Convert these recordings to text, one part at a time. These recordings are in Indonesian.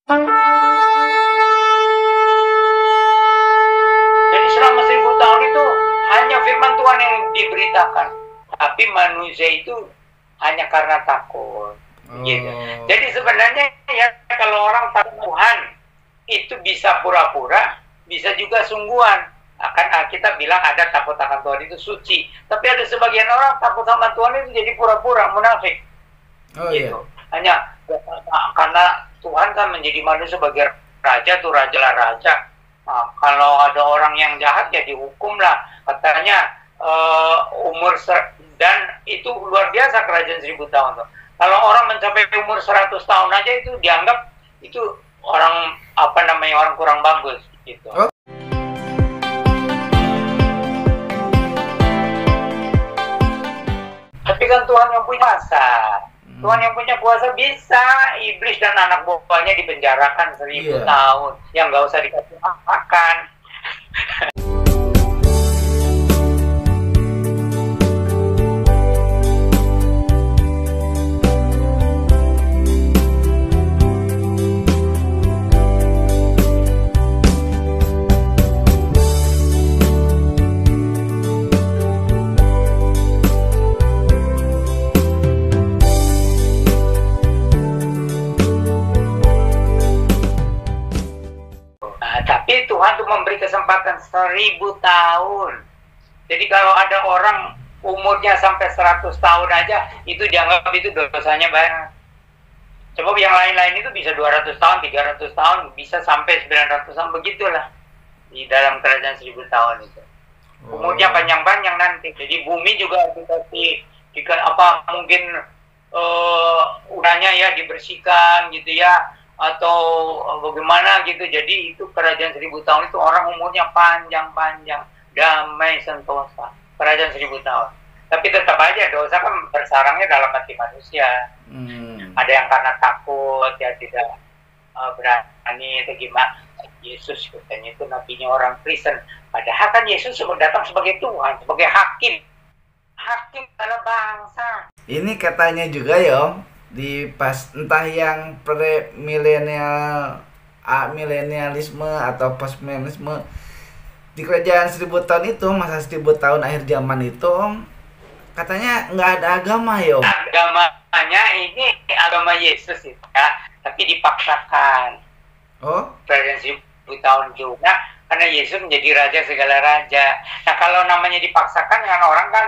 Jadi selama 1000 tahun itu hanya firman Tuhan yang diberitakan, tapi manusia itu hanya karena takut. Gitu. Jadi sebenarnya ya kalau orang takut Tuhan itu bisa pura-pura, bisa juga sungguhan. Akan kita bilang ada takut akan Tuhan itu suci, tapi ada sebagian orang takut sama Tuhan itu jadi pura-pura munafik. Gitu. Iya. Hanya karena Tuhan kan menjadi manusia sebagai raja, tuh raja. Nah, kalau ada orang yang jahat ya dihukum lah. Katanya dan itu luar biasa kerajaan 1000 tahun tuh. Kalau orang mencapai umur 100 tahun aja itu dianggap itu orang orang kurang bagus gitu. Tapi kan Tuhan yang punya kuasa. Tuhan yang punya kuasa bisa iblis dan anak buahnya dipenjarakan 1000 tahun. Yang nggak usah dikasih makan. Tapi Tuhan tuh memberi kesempatan 1000 tahun. Jadi kalau ada orang umurnya sampai 100 tahun aja, itu dianggap itu dosanya banyak. Coba yang lain-lain itu bisa 200 tahun, 300 tahun, bisa sampai 900 tahun, begitulah. Di dalam kerajaan 1000 tahun itu. Umurnya panjang-panjang nanti. Jadi bumi juga jika mungkin udahnya ya dibersihkan gitu ya, atau bagaimana gitu. Jadi itu kerajaan 1000 tahun itu orang umurnya panjang-panjang, damai sentosa, kerajaan 1000 tahun. Tapi tetap aja dosa kan bersarangnya dalam hati manusia. Ada yang karena takut ya tidak berani atau gimana. Yesus katanya itu nabinya orang Kristen, padahal kan Yesus datang sebagai Tuhan, sebagai hakim adalah bangsa. Ini katanya juga ya, di pas entah yang milenialisme atau post milenialisme, di kerajaan 1000 tahun itu, masa 1000 tahun akhir zaman itu katanya nggak ada agama ya. Agamanya ini agama Yesus itu ya, tapi dipaksakan. Kerajaan 1000 tahun juga karena Yesus menjadi raja segala raja. Nah kalau namanya dipaksakan kan orang kan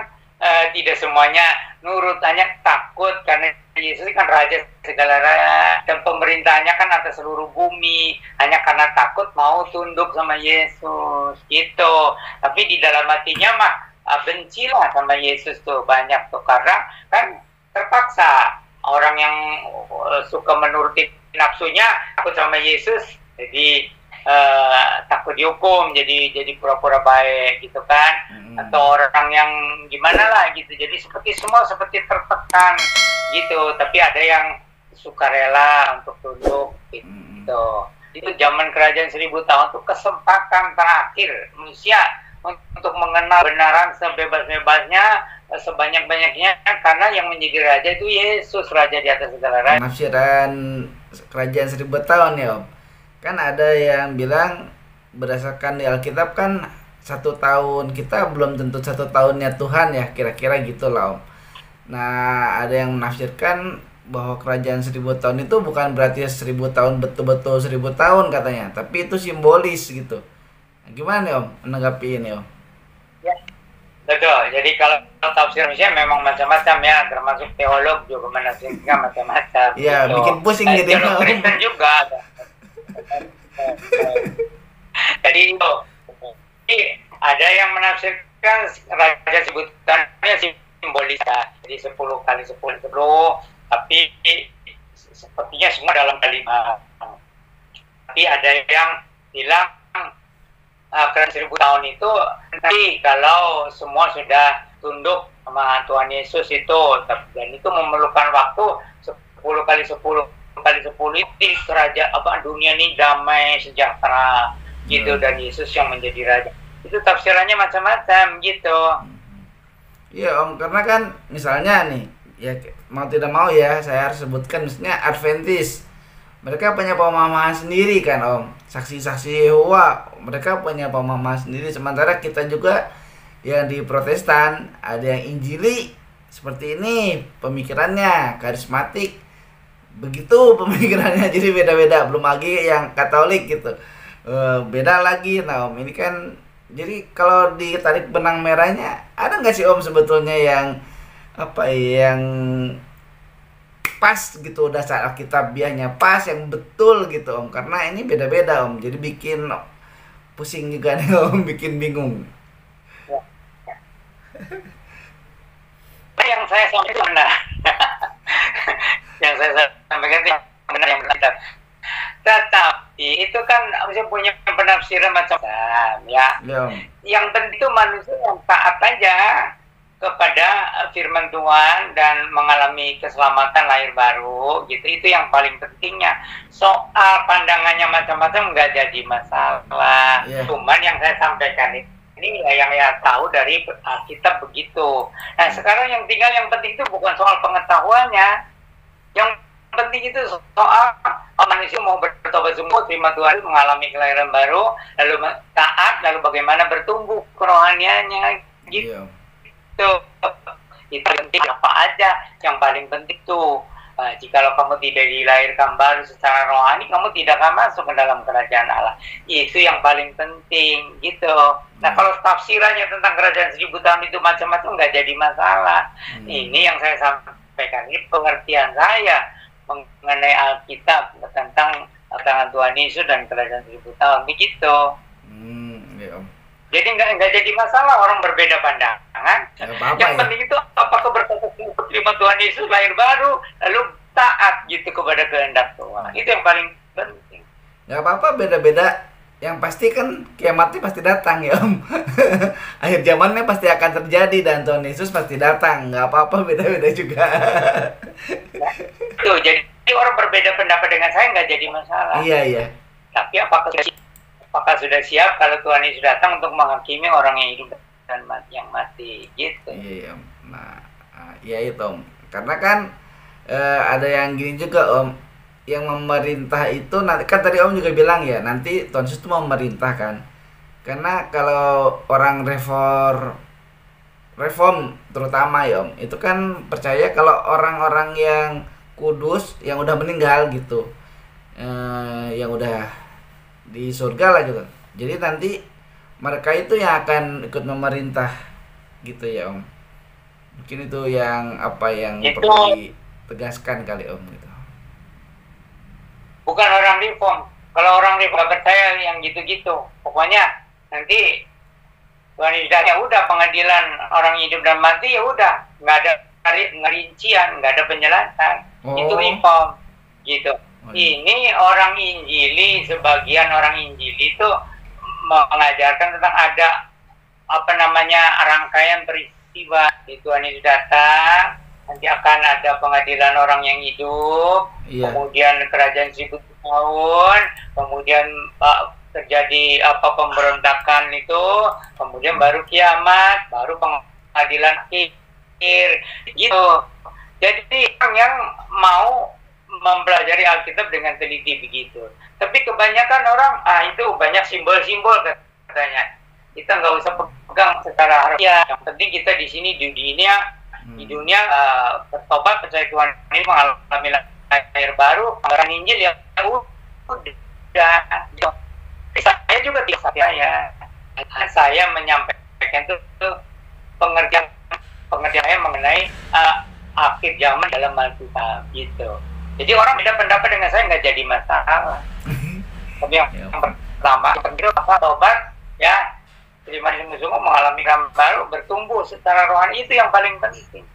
tidak semuanya nurut, hanya takut karena Yesus kan raja segala raja dan pemerintahnya kan atas seluruh bumi, hanya karena takut mau tunduk sama Yesus gitu. Tapi di dalam hatinya mah bencilah sama Yesus tuh banyak tuh, karena kan terpaksa orang yang suka menuruti nafsunya takut sama Yesus, jadi takut dihukum, jadi pura-pura baik gitu kan. Atau orang yang gimana lah gitu, jadi seperti tertekan gitu. Tapi ada yang sukarela untuk tunduk gitu. Itu zaman kerajaan 1000 tahun tuh kesempatan terakhir manusia untuk mengenal kebenaran sebebas-bebasnya, sebanyak-banyaknya, karena yang menjadi raja itu Yesus, raja di atas segala raja. Penafsiran kerajaan 1000 tahun ya Om, kan ada yang bilang berdasarkan di Alkitab kan 1 tahun kita belum tentu 1 tahunnya Tuhan ya, kira-kira gitu lah Om. Nah ada yang menafsirkan bahwa kerajaan 1000 tahun itu bukan berarti 1000 tahun betul-betul 1000 tahun katanya, tapi itu simbolis gitu. Nah, gimana nih Om menanggapi ini Om? Ya, betul. Jadi kalau tafsir manusia memang macam-macam ya, termasuk teolog juga menafsirkan macam-macam. Iya, gitu. Bikin pusing jadi Om. Kristen juga ada. Jadi itu ada yang menafsirkan raja sebutannya simbolis ya, jadi 10 kali 10, tapi sepertinya semua dalam kalimat. Tapi ada yang bilang kerajaan 1000 tahun itu nanti kalau semua sudah tunduk sama Tuhan Yesus itu, dan itu memerlukan waktu 10 kali 10 kali 10 itu kerajaan dunia ini damai sejahtera gitu, dan Yesus yang menjadi raja. Itu tafsirannya macam-macam gitu. Iya Om, karena kan misalnya nih ya, mau tidak mau ya saya harus sebutkan, misalnya Adventis mereka punya pemahaman sendiri kan Om. Saksi-saksi Yehova mereka punya pemahaman sendiri, sementara kita juga yang di Protestan ada yang Injili seperti ini pemikirannya, karismatik begitu pemikirannya, jadi beda-beda. Belum lagi yang Katolik gitu, beda lagi. Nah Om, ini kan jadi kalau ditarik benang merahnya, ada nggak sih Om sebetulnya yang apa yang pas gitu, dasar alkitabiahnya pas, yang betul gitu Om? Karena ini beda-beda Om, jadi bikin pusing juga nih Om, bikin bingung. Yang saya sampaikan itu benar. Yang saya sampaikan itu benar, yang benar. Tetapi itu kan harusnya punya penafsiran macam-macam ya. Yang penting itu manusia yang taat aja kepada firman Tuhan dan mengalami keselamatan lahir baru gitu. Itu yang paling pentingnya. Soal pandangannya macam-macam nggak jadi masalah. Cuman yang saya sampaikan ini yang ya tahu dari Alkitab begitu. Nah sekarang yang tinggal, yang penting itu bukan soal pengetahuannya. Yang penting itu soal manusia mau bertobat semua, terima Tuhan, mengalami kelahiran baru, lalu taat, lalu bagaimana bertumbuh kerohaniannya gitu. Itu penting apa aja, yang paling penting tuh jikalau kamu tidak dilahirkan baru secara rohani, kamu tidak akan masuk ke dalam kerajaan Allah. Itu yang paling penting gitu. Nah kalau tafsirannya tentang kerajaan 1000 tahun itu macam-macam nggak jadi masalah. Ini yang saya sampaikan, ini pengertian saya mengenai Alkitab tentang kedatangan Tuhan Yesus dan kerajaan 1000 tahun begitu. Jadi nggak jadi masalah orang berbeda pandangan. Yang penting itu apakah berkata terima Tuhan Yesus lahir baru lalu taat gitu kepada kehendak Tuhan. Itu yang paling penting. Nggak apa-apa, beda-beda. Yang pasti kan kiamatnya pasti datang ya Om. Akhir zamannya pasti akan terjadi dan Tuhan Yesus pasti datang. Nggak apa-apa, beda-beda juga. Tuh, jadi orang berbeda pendapat dengan saya nggak jadi masalah. Iya. Tapi apakah sudah siap kalau Tuhan Yesus datang untuk menghakimi orang yang hidup dan yang mati gitu. Iya. Nah, ya itu Om. Karena kan ada yang gini juga Om, yang memerintah itu nanti kan tadi Om juga bilang ya, nanti Tuhan Yesus itu mau memerintah kan. Karena kalau orang reform terutama ya Om, itu kan percaya kalau orang-orang yang kudus yang udah meninggal gitu, yang udah di surga lah gitu, jadi nanti mereka itu yang akan ikut memerintah gitu ya Om. Mungkin itu yang apa yang perlu ditegaskan kali Om gitu. Bukan orang reform. Kalau orang reform percaya yang gitu-gitu, pokoknya nanti Tuhan Yesus ya udah, pengadilan orang hidup dan mati ya udah, nggak ada rincian, nggak ada penjelasan. Itu reform gitu. Ini orang Injili, sebagian orang Injili itu mengajarkan tentang ada rangkaian peristiwa. Tuhan Yesus datang, nanti akan ada pengadilan orang yang hidup, kemudian kerajaan 1000 tahun, kemudian terjadi pemberontakan itu, kemudian baru kiamat, baru pengadilan akhir gitu. Jadi orang yang mau mempelajari Alkitab dengan teliti begitu. Tapi kebanyakan orang itu banyak simbol-simbol katanya. Kita nggak usah pegang secara harfiah. Yang penting kita di sini di dunia bertobat, percaya Tuhan ini mengalami lahir baru, mengalami Injil ya udah. Saya juga tidak saya menyampaikan itu pengertian saya mengenai akhir zaman dalam Alkitab gitu. Jadi orang beda pendapat dengan saya nggak jadi masalah. Tapi yang pertama penting tobat ya, terima sungguh-sungguh, mengalami kehidupan baru, bertumbuh secara rohani, itu yang paling penting.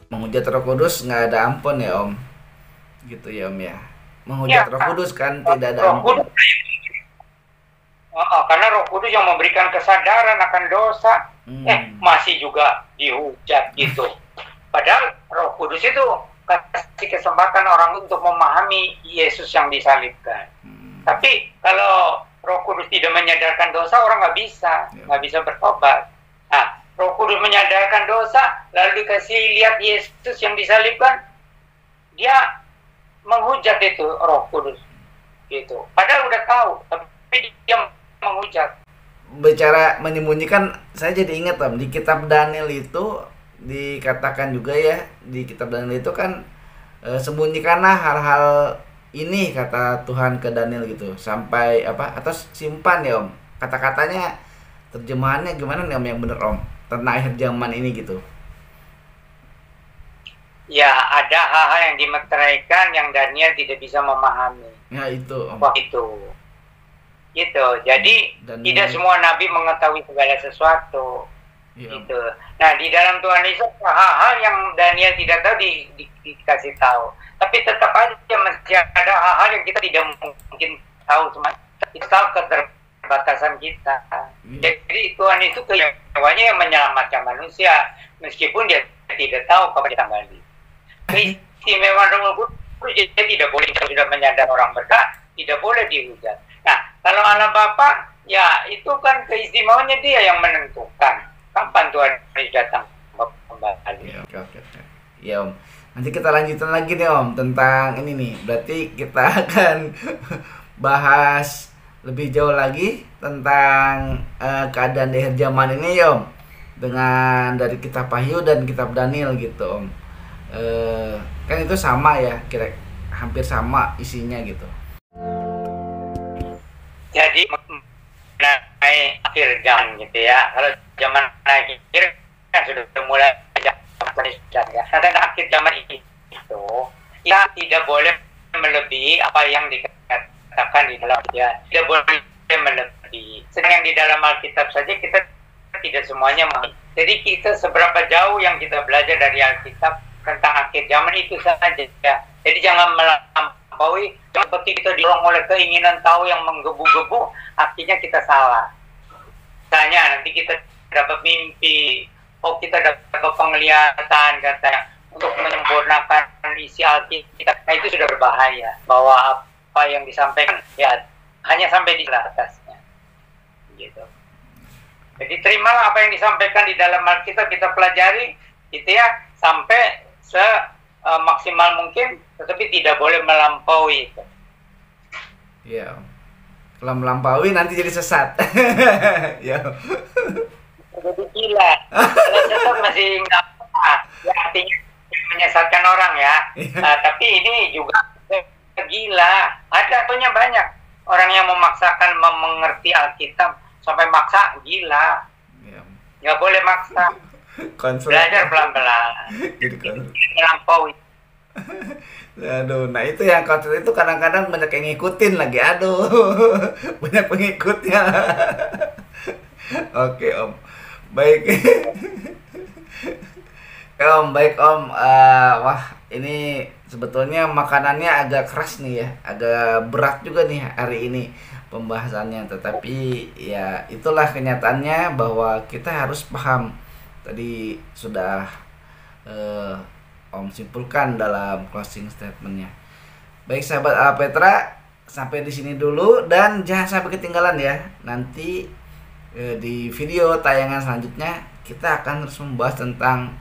Menghujat Roh Kudus nggak ada ampun ya Om, gitu ya Om ya. Menghujat Roh Kudus kan tidak ada ampun. Karena Roh Kudus yang memberikan kesadaran akan dosa, masih juga dihujat gitu. Padahal Roh Kudus itu kasih kesempatan orang untuk memahami Yesus yang disalibkan. Tapi kalau Roh Kudus tidak menyadarkan dosa, orang nggak bisa bertobat. Nah, Roh Kudus menyadarkan dosa, lalu dikasih lihat Yesus yang disalibkan, dia menghujat itu Roh Kudus, gitu. Padahal udah tahu, tapi dia menghujat. Bicara menyembunyikan, saya jadi ingat Om, di kitab Daniel itu dikatakan juga ya, di kitab Daniel itu kan sembunyikanlah hal-hal ini, kata Tuhan ke Daniel gitu, sampai atau simpan ya Om. Kata-katanya, terjemahannya gimana nih Om yang bener Om tentang akhir zaman ini gitu? Ya, ada hal-hal yang dimeteraikan yang Daniel tidak bisa memahami. Ya itu Om. Gitu. Jadi tidak semua nabi mengetahui segala sesuatu. Gitu. Nah, di dalam Tuhan Yesus hal-hal yang Daniel tidak tahu dikasih tahu. Tapi tetap aja masih ada hal-hal yang kita tidak mungkin tahu, cuma kita tahu keterbatasan kita. Jadi Tuhan itu keyawannya yang menyelamatkan manusia, meskipun dia tidak tahu kapan dia kembali. Keistimewaan Roh Kudus, dia tidak boleh, sudah menyadar orang berkah, tidak boleh dihujat. Nah, kalau Allah Bapa, ya itu kan keistimewaannya dia yang menentukan kapan Tuhan datang kembali. Ya Om, nanti kita lanjutin lagi nih Om tentang ini nih. Berarti kita akan bahas lebih jauh lagi tentang keadaan di akhir zaman ini ya Om, dengan dari kitab Wahyu dan kitab Daniel gitu Om. Kan itu sama ya, hampir sama isinya gitu. Jadi mengenai akhir zaman gitu ya. Kalau zaman akhir kan sudah mulai ya. Tentang akhir zaman itu kita tidak boleh melebihi apa yang dikatakan di dalam ya. Tidak boleh melebihi. Sedang yang di dalam Alkitab saja kita tidak semuanya mengerti. Jadi kita seberapa jauh yang kita belajar dari Alkitab tentang akhir zaman itu saja ya. Jadi jangan melampaui, seperti kita didorong oleh keinginan tahu yang menggebu-gebu, artinya kita salah. Misalnya nanti kita dapat mimpi, kita dapat penglihatan katanya untuk menyempurnakan isi Alkitab. Nah itu sudah berbahaya, bahwa apa yang disampaikan ya hanya sampai di atasnya gitu. Jadi terimalah apa yang disampaikan di dalam Alkitab, kita pelajari gitu ya, sampai maksimal mungkin, tetapi tidak boleh melampaui itu. Iya. Kalau melampaui nanti jadi sesat. Ya. Jadi gila. Kalau sesat masih nggak apa, ya artinya menyesatkan orang ya. Tapi ini juga gila. Ada punya banyak orang yang memaksakan mengerti Alkitab sampai maksa, gila. Nggak boleh maksa. Belajar pelan-pelan. Melampaui. Aduh, nah itu yang konsep itu kadang-kadang banyak yang ngikutin lagi. Aduh, banyak pengikutnya. Oke Om, baik. Om, baik Om. Wah, ini sebetulnya makanannya agak keras nih ya, agak berat juga nih hari ini pembahasannya. Tetapi ya itulah kenyataannya, bahwa kita harus paham. Tadi sudah Om simpulkan dalam closing statementnya. Baik sahabat Alpetra, sampai di sini dulu dan jangan sampai ketinggalan ya. Nanti di video tayangan selanjutnya kita akan terus membahas tentang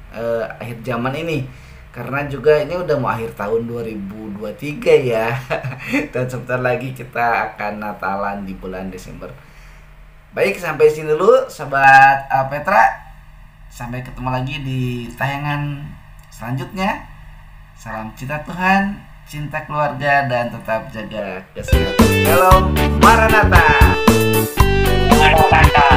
akhir zaman ini, karena juga ini udah mau akhir tahun 2023 ya. Dan sebentar lagi kita akan Natalan di bulan Desember. Baik, sampai sini dulu sahabat Alpetra. Sampai ketemu lagi di tayangan selanjutnya. Salam cinta Tuhan, cinta keluarga, dan tetap jaga kesehatan. Shalom, Maranatha. Maranatha.